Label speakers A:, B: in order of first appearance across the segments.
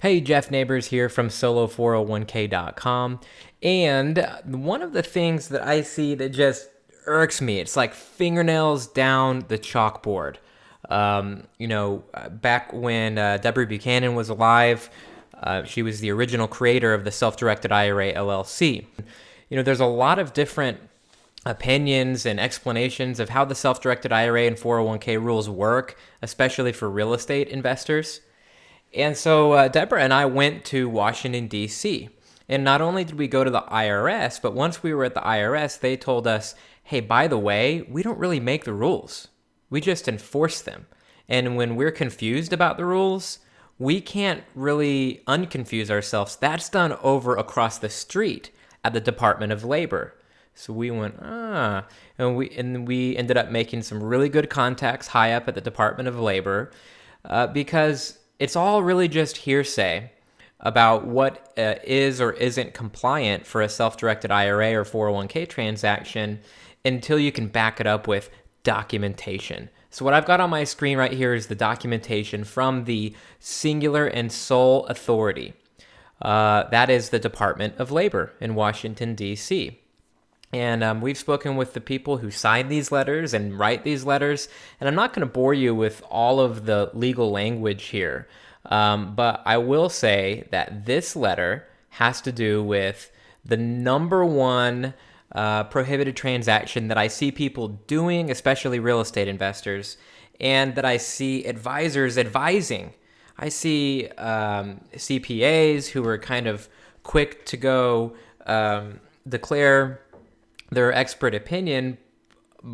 A: Hey, Jeff Neighbors here from solo401k.com. And one of the things that I see that just irks me, it's like fingernails down the chalkboard. Back when Deborah Buchanan was alive, she was the original creator of the self-directed IRA LLC. There's a lot of different opinions and explanations of how the self-directed IRA and 401k rules work, especially for real estate investors. And so Deborah and I went to Washington, D.C. And not only did we go to the IRS, but once we were at the IRS, they told us, hey, by the way, we don't really make the rules. We just enforce them. And when we're confused about the rules, we can't really unconfuse ourselves. That's done over across the street at the Department of Labor. So we went, and we ended up making some really good contacts high up at the Department of Labor because it's all really just hearsay about what is or isn't compliant for a self-directed IRA or 401k transaction until you can back it up with documentation. So what I've got on my screen right here is the documentation from the singular and sole authority. That is the Department of Labor in Washington, D.C. And we've spoken with the people who sign these letters and write these letters. And I'm not going to bore you with all of the legal language here. But I will say that this letter has to do with the number one prohibited transaction that I see people doing, especially real estate investors, and that I see advisors advising. I see CPAs who are kind of quick to go declare their expert opinion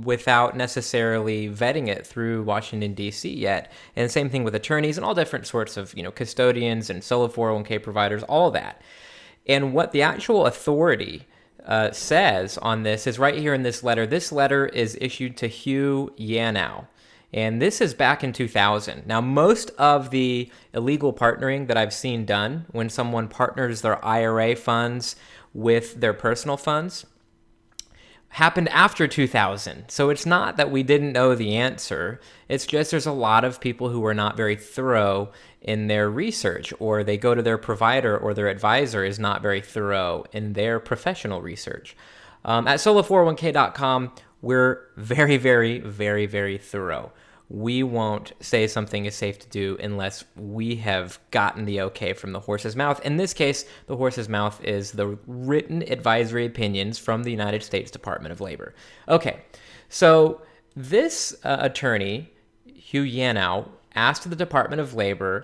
A: without necessarily vetting it through Washington, D.C. yet. And same thing with attorneys and all different sorts of, custodians and solo 401k providers, all of that. And what the actual authority says on this is right here in this letter. This letter is issued to Hugh Yanow. And this is back in 2000. Now, most of the illegal partnering that I've seen done when someone partners their IRA funds with their personal funds happened after 2000. So it's not that we didn't know the answer. It's just there's a lot of people who are not very thorough in their research, or they go to their provider or their advisor is not very thorough in their professional research. At solo401k.com, we're very, very, very, very thorough. We won't say something is safe to do unless we have gotten the okay from the horse's mouth. In this case, the horse's mouth is the written advisory opinions from the United States Department of Labor. Okay, so this attorney, Hugh Yanow, asked the Department of Labor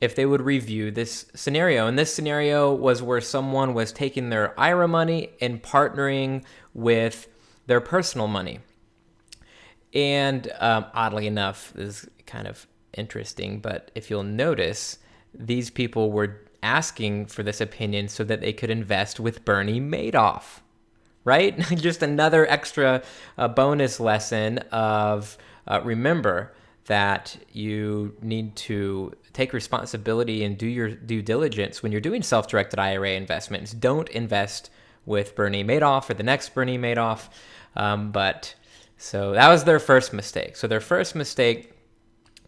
A: if they would review this scenario. And this scenario was where someone was taking their IRA money and partnering with their personal money. And oddly enough, this is kind of interesting, but if you'll notice, these people were asking for this opinion so that they could invest with Bernie Madoff, right? Just another extra bonus lesson of remember that you need to take responsibility and do your due diligence when you're doing self-directed IRA investments. Don't invest with Bernie Madoff or the next Bernie Madoff, So that was their first mistake. So their first mistake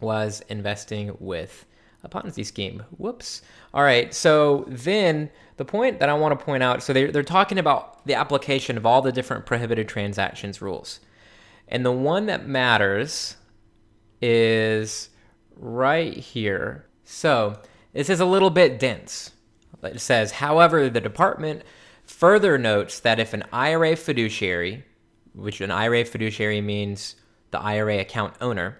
A: was investing with a Ponzi scheme. Whoops. All right. So then the point that I want to point out, so they're talking about the application of all the different prohibited transactions rules. And the one that matters is right here. So this is a little bit dense. It says, however, the department further notes that if an IRA fiduciary, which an IRA fiduciary means the IRA account owner,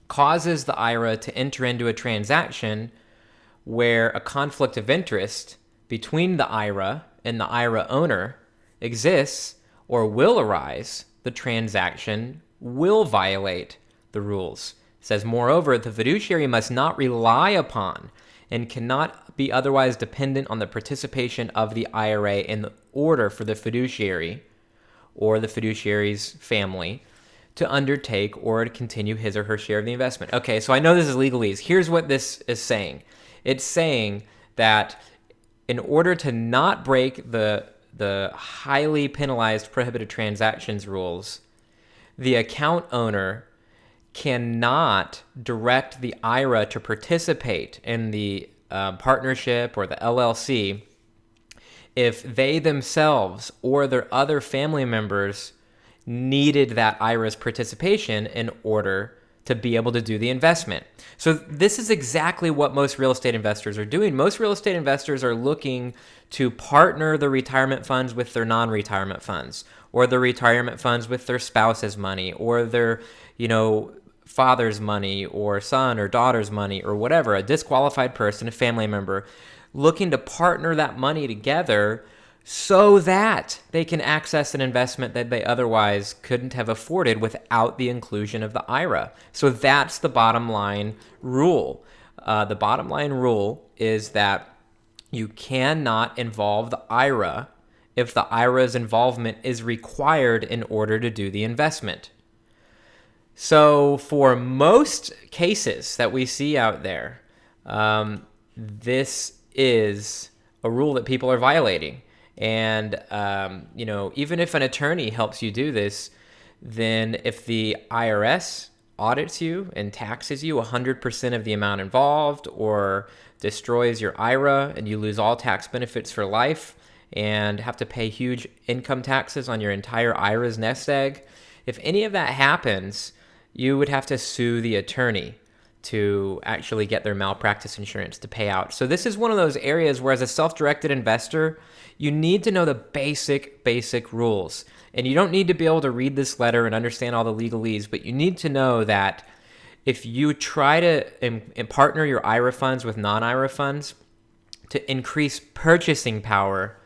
A: causes the IRA to enter into a transaction where a conflict of interest between the IRA and the IRA owner exists or will arise, the transaction will violate the rules. It says, moreover, the fiduciary must not rely upon and cannot be otherwise dependent on the participation of the IRA in order for the fiduciary or the fiduciary's family to undertake or to continue his or her share of the investment. Okay, so I know this is legalese. Here's what this is saying. It's saying that in order to not break the highly penalized prohibited transactions rules, the account owner cannot direct the IRA to participate in the partnership or the LLC, if they themselves or their other family members needed that IRA's participation in order to be able to do the investment. So this is exactly what most real estate investors are doing. Most real estate investors are looking to partner the retirement funds with their non-retirement funds, or the retirement funds with their spouse's money, or their, father's money, or son or daughter's money, or whatever, a disqualified person, a family member, looking to partner that money together so that they can access an investment that they otherwise couldn't have afforded without the inclusion of the IRA. So that's the bottom line rule. The bottom line rule is that you cannot involve the IRA if the IRA's involvement is required in order to do the investment. So for most cases that we see out there, this is a rule that people are violating. And, even if an attorney helps you do this, then if the IRS audits you and taxes you 100% of the amount involved, or destroys your IRA and you lose all tax benefits for life and have to pay huge income taxes on your entire IRA's nest egg, if any of that happens, you would have to sue the attorney to actually get their malpractice insurance to pay out. So this is one of those areas where, as a self-directed investor, you need to know the basic rules. And you don't need to be able to read this letter and understand all the legalese, but you need to know that if you try to partner your IRA funds with non-IRA funds to increase purchasing power,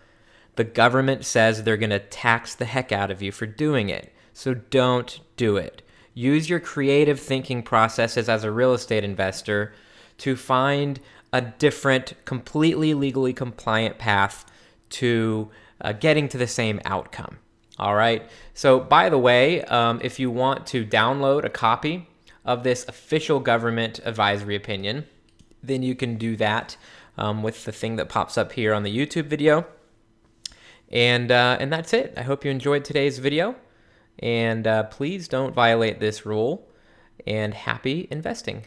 A: the government says they're going to tax the heck out of you for doing it. So don't do it. Use your creative thinking processes as a real estate investor to find a different, completely legally compliant path to getting to the same outcome. All right. So, by the way, if you want to download a copy of this official government advisory opinion, then you can do that with the thing that pops up here on the YouTube video. And that's it. I hope you enjoyed today's video. And please don't violate this rule, and happy investing.